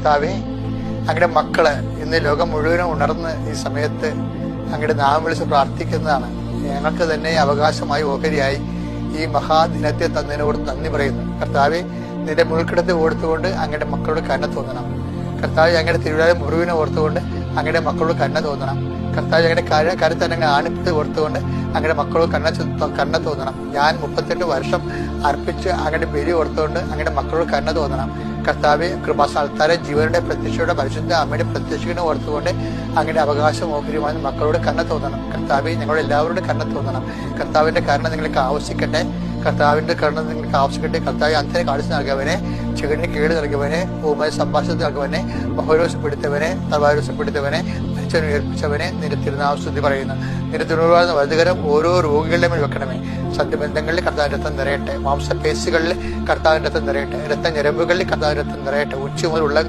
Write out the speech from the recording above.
കർത്താവെ, അങ്ങയുടെ മക്കള് ഇന്ന് ലോകം മുഴുവനും ഉണർന്ന് ഈ സമയത്ത് അങ്ങയുടെ നാമം വിളിച്ച് പ്രാർത്ഥിക്കുന്നതാണ്. ഞങ്ങൾക്ക് തന്നെ അവകാശമായി ഓഹരിയായി ഈ മഹാദിനത്തെ തന്നതിനോട് നന്ദി പറയുന്നു. കർത്താവെ, നിന്റെ മുൾക്കിടത്തെ ഓർത്തുകൊണ്ട് അങ്ങയുടെ മക്കളോട് കരുണ തോന്നണം. കർത്താവ്, അങ്ങയുടെ തിരുവിഴാ മുറിവിനെ ഓർത്തുകൊണ്ട് അങ്ങയുടെ മക്കളോട് കരുണ തോന്നണം. കർത്താവ്, ഞങ്ങളുടെ കരുത്തന്നെ ആണിപ്പിട്ട് ഓർത്തുകൊണ്ട് അങ്ങയുടെ മക്കളോട് കരുണ തോന്നണം. ഞാൻ 38 വർഷം അർപ്പിച്ച് അങ്ങയുടെ ബലി ഓർത്തുകൊണ്ട് അങ്ങയുടെ മക്കളോട് കരുണ തോന്നണം. കർത്താവെ, കൃപാസ്ഥാനത്താരെ ജീവനുടെ പ്രത്യക്ഷയുടെ പരിശുദ്ധ അമ്മയുടെ പ്രത്യക്ഷനെ ഓർത്തുകൊണ്ട് അങ്ങയുടെ അവകാശം ഓഹരിയുമായി മക്കളോട് കരുണ തോന്നണം. കർത്താവെ, ഞങ്ങളുടെ എല്ലാവരോടും കരുണ തോന്നണം. കർത്താവിന്റെ കരുണ നിങ്ങൾക്ക് ആവശ്യിക്കട്ടെ. കർത്താവിന്റെ കരുണ നിങ്ങൾക്ക് ആവശ്യിക്കട്ടെ. കർത്താവ്, അന്ധനെ കാണിച്ചു നൽകിയവനെ, ചെകിടിന് കേട് നൽകിയവനെ, ഭൂമിയെ സംഭാഷണത്തിൽ നൽകുവനെ, മഹോരോസപ്പെടുത്തവനെ, തവാരോസപ്പെടുത്തവനെ, മരിച്ചവനെ ഉയർപ്പിച്ചവനെ നിന്റെ തിരുനാമസ്തുതി പറയുന്നു. നിന്റെ തിരുവാർന്ന വലുതുകരം ഓരോ രോഗികളുടെ മേൽ വെക്കണമേ. സന്ധിബന്ധങ്ങളിൽ കർത്താവിന്റെ രക്തം നിറയട്ടെ. മാംസപേശികളിൽ കർത്താവിന്റെ രക്തം നിറയട്ടെ. രക്തഞരമ്പുകളിൽ കർത്താവിന്റെ രക്തം നിറയട്ടെ. ഉച്ച മുതലുള്ള